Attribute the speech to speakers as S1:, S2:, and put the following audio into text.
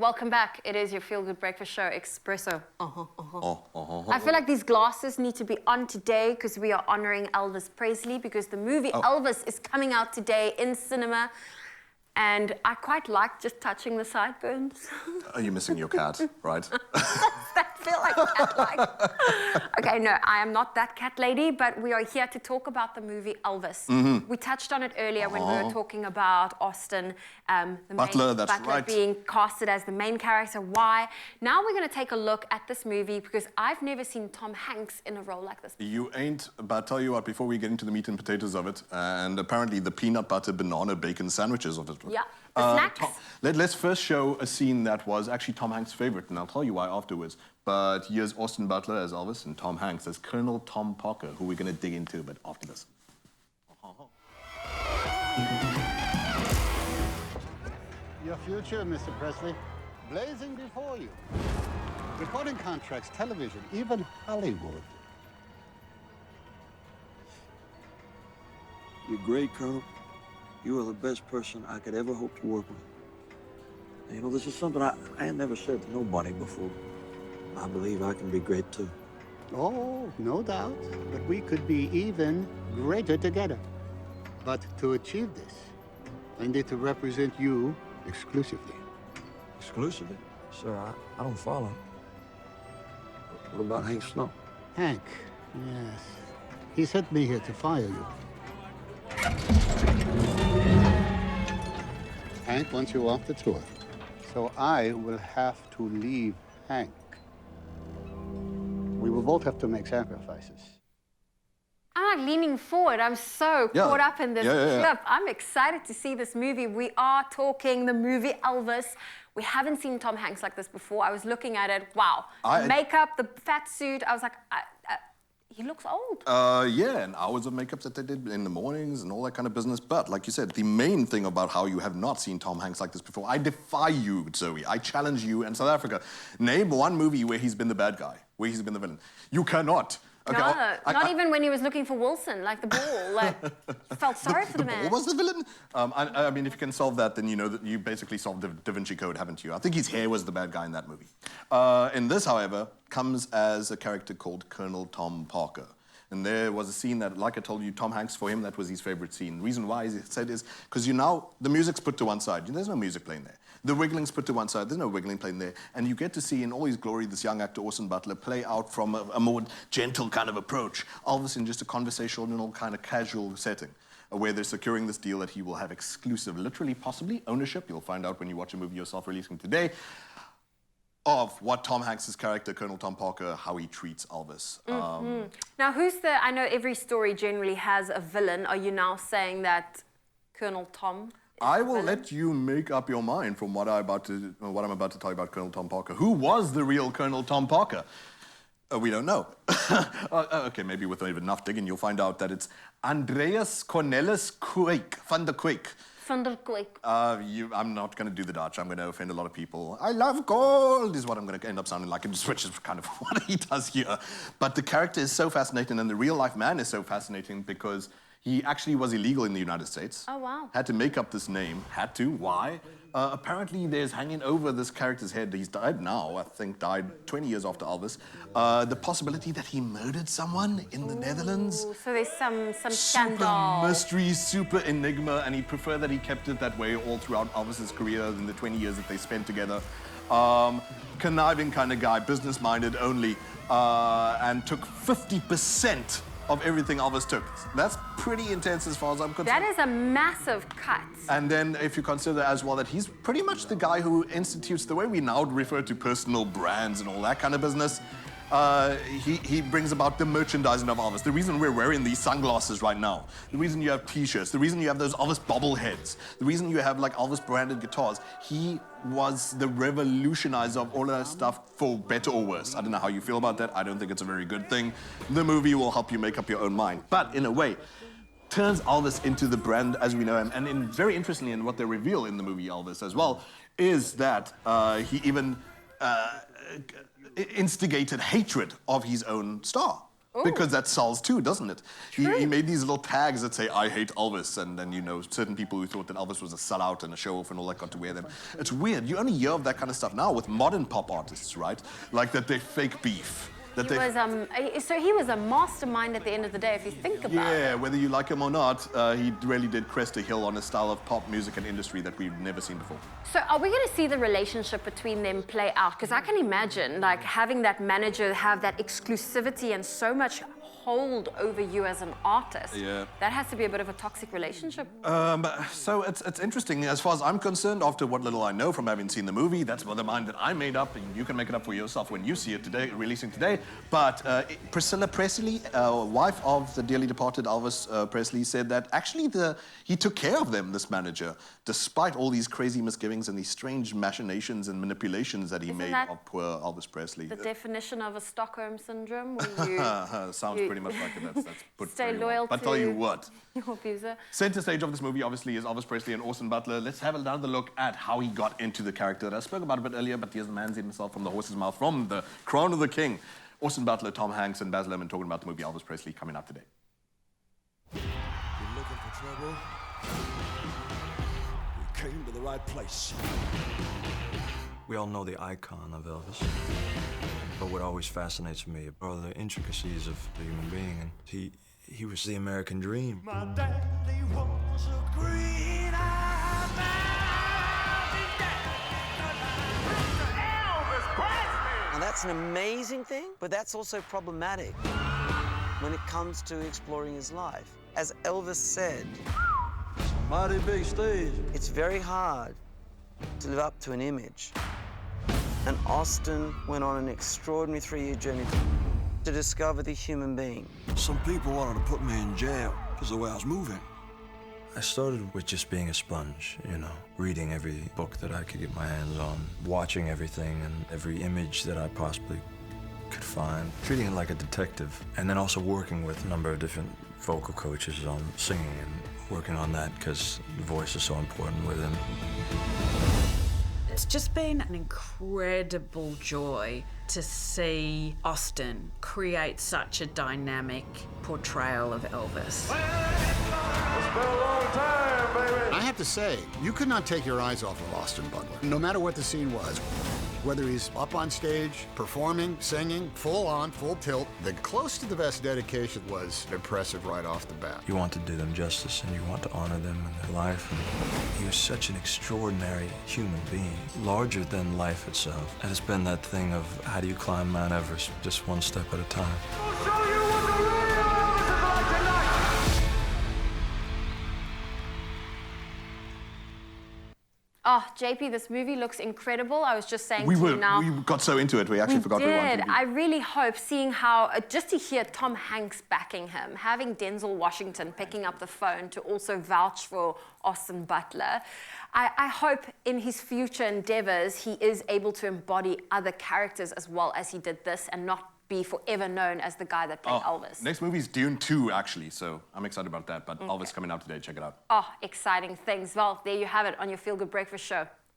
S1: Welcome back. It is your feel-good breakfast show, Expresso. I feel like these glasses need to be on today because we are honoring Elvis Presley because the movie Elvis is coming out today in cinema. And I quite like just touching the sideburns.
S2: Are you missing your cat, right?
S1: That feel like cat-like. Okay, no, I am not that cat lady, but we are here to talk about the movie Elvis. We touched on it earlier when we were talking about Austin,
S2: Butler
S1: being casted as the main character. Why? Now we're going to take a look at this movie because I've never seen Tom Hanks in a role like this.
S2: You ain't, but I'll tell you what, before we get into the meat and potatoes of it, and apparently the peanut butter banana bacon sandwiches of it.
S1: Yeah, the snacks.
S2: Let's first show a scene that was actually Tom Hanks' favorite, and I'll tell you why afterwards. But here's Austin Butler as Elvis and Tom Hanks as Colonel Tom Parker, who we're going to dig into, but after this.
S3: Your future, Mr. Presley, blazing before you. Recording contracts, television, even Hollywood.
S4: You're great, Colonel. You are the best person I could ever hope to work with. You know, this is something I ain't never said to nobody before. I believe I can be great, too.
S3: Oh, no doubt. But we could be even greater together. But to achieve this, I need to represent you exclusively.
S4: Exclusively? Sir, I don't follow. What about Hank Snow?
S3: Hank, yes. He sent me here to fire you. Hank wants you off the tour. So I will have to leave Hank. We will both have to make sacrifices.
S1: I'm like leaning forward. I'm so caught up in this clip. I'm excited to see this movie. We are talking the movie Elvis. We haven't seen Tom Hanks like this before. I was looking at it. Wow. The makeup, the fat suit. I was like, he looks old.
S2: Yeah, and hours of makeup that they did in the mornings and all that kind of business. But like you said, the main thing about how you have not seen Tom Hanks like this before, I defy you, Zoe. I challenge you and South Africa. Name one movie where he's been the bad guy, where he's been the villain. You cannot. Okay,
S1: no, not even when he was looking for Wilson, like the ball. Like, felt sorry for the man.
S2: The ball was the villain? I mean, if you can solve that, then you know that you basically solved the Da Vinci Code, haven't you? I think his hair was the bad guy in that movie. In this, however, comes as a character called Colonel Tom Parker. And there was a scene that, like I told you, Tom Hanks, for him, that was his favorite scene. The reason why he said is because the music's put to one side. There's no music playing there. The wiggling's put to one side. There's no wiggling playing there. And you get to see in all his glory this young actor, Austin Butler, play out from a more gentle kind of approach. Elvis in just a conversational kind of casual setting where they're securing this deal that he will have exclusive, literally, possibly, ownership. You'll find out when you watch a movie yourself releasing today of what Tom Hanks' character, Colonel Tom Parker, how he treats Elvis.
S1: Now, I know every story generally has a villain. Are you now saying that Colonel Tom
S2: I will let you make up your mind from what I'm about to tell you about Colonel Tom Parker. Who was the real Colonel Tom Parker? We don't know. Okay, maybe with enough digging, you'll find out that it's Andreas Cornelis Quake, van der Quake.
S1: Van der Quake.
S2: I'm not going to do the Dutch. I'm going to offend a lot of people. I love gold is what I'm going to end up sounding like, which is kind of what he does here. But the character is so fascinating, and the real-life man is so fascinating because he actually was illegal in the United States.
S1: Oh, wow.
S2: Had to make up this name. Had to. Why? Apparently, there's hanging over this character's head. He's died now, I think, died 20 years after Elvis. The possibility that he murdered someone in the Netherlands.
S1: So there's some scandal.
S2: Super mystery, super enigma, and he'd prefer that he kept it that way all throughout Elvis's career in the 20 years that they spent together. Conniving kind of guy, business-minded only, and took 50% of everything Elvis took. That's pretty intense as far as I'm concerned.
S1: That is a massive cut.
S2: And then if you consider as well that he's pretty much the guy who institutes the way we now refer to personal brands and all that kind of business. He brings about the merchandising of Elvis. The reason we're wearing these sunglasses right now, the reason you have t-shirts, the reason you have those Elvis bobbleheads, the reason you have like Elvis branded guitars, he was the revolutionizer of all of that stuff, for better or worse. I don't know how you feel about that. I don't think it's a very good thing. The movie will help you make up your own mind. But in a way, turns Elvis into the brand as we know him. And very interestingly, in what they reveal in the movie Elvis as well, is that he even instigated hatred of his own star. Because that sells too, doesn't it? He made these little tags that say, I hate Elvis, and then, you know, certain people who thought that Elvis was a sellout and a show-off and all that got to wear them. It's weird. You only hear of that kind of stuff now with modern pop artists, right? Like that they fake beef.
S1: So he was a mastermind at the end of the day, if you think about it.
S2: Yeah, whether you like him or not, he really did crest a hill on a style of pop music and industry that we've never seen before.
S1: So are we going to see the relationship between them play out? Because I can imagine, like, having that manager have that exclusivity and so much hold over you as an artist.
S2: Yeah.
S1: That has to be a bit of a toxic relationship.
S2: So it's interesting. As far as I'm concerned, after what little I know from having seen the movie, that's the mind that I made up, and you can make it up for yourself when you see it today, releasing today. But Priscilla Presley, wife of the dearly departed Elvis Presley, said that actually he took care of them, this manager, despite all these crazy misgivings and these strange machinations and manipulations that he made of poor Elvis Presley.
S1: The definition of a Stockholm syndrome, where you...
S2: Sounds pretty much like it. That's put
S1: Stay
S2: very
S1: loyal
S2: well. But tell you what,
S1: your abuser.
S2: center stage of this movie obviously is Elvis Presley and Austin Butler. Let's have another look at how he got into the character that I spoke about a bit earlier, but here's the man himself from the horse's mouth, from the Crown of the King. Austin Butler, Tom Hanks, and Baz Luhrmann talking about the movie Elvis Presley coming up today.
S5: You're looking for trouble? We came to the right place.
S4: We all know the icon of Elvis. But what always fascinates me are the intricacies of the human being. And he was the American dream.
S5: My daddy was a green-eyed Elvis Presley!
S6: Now that's an amazing thing, but that's also problematic when it comes to exploring his life. As Elvis said,
S4: Mighty big stage.
S6: it's very hard to live up to an image. And Austin went on an extraordinary 3-year journey to discover the human being.
S5: Some people wanted to put me in jail because of the way I was moving.
S4: I started with just being a sponge, you know, reading every book that I could get my hands on, watching everything and every image that I possibly could find, treating it like a detective, and then also working with a number of different vocal coaches on singing and working on that because the voice is so important with him.
S7: It's just been an incredible joy to see Austin create such a dynamic portrayal of Elvis.
S5: It's been a long time, baby.
S3: I have to say, you could not take your eyes off of Austin Butler, no matter what the scene was. Whether he's up on stage, performing, singing, full on, full tilt, the close to the best dedication was impressive right off the bat.
S4: You want to do them justice and you want to honor them in their life. And he was such an extraordinary human being, larger than life itself. And it's been that thing of how do you climb Mount Everest just one step at a time.
S5: I'll show you what the real Elvis is like tonight.
S1: Oh, JP, this movie looks incredible. I was just saying
S2: We
S1: to you now.
S2: got so into it, we actually forgot we wanted to.
S1: I really hope, seeing how, just to hear Tom Hanks backing him, having Denzel Washington picking up the phone to also vouch for Austin Butler, I hope in his future endeavors he is able to embody other characters as well as he did this and not be forever known as the guy that played Elvis.
S2: Next movie is Dune 2, actually, so I'm excited about that. But Elvis coming out today, check it out.
S1: Oh, exciting things. Well, there you have it on your Feel Good Breakfast show.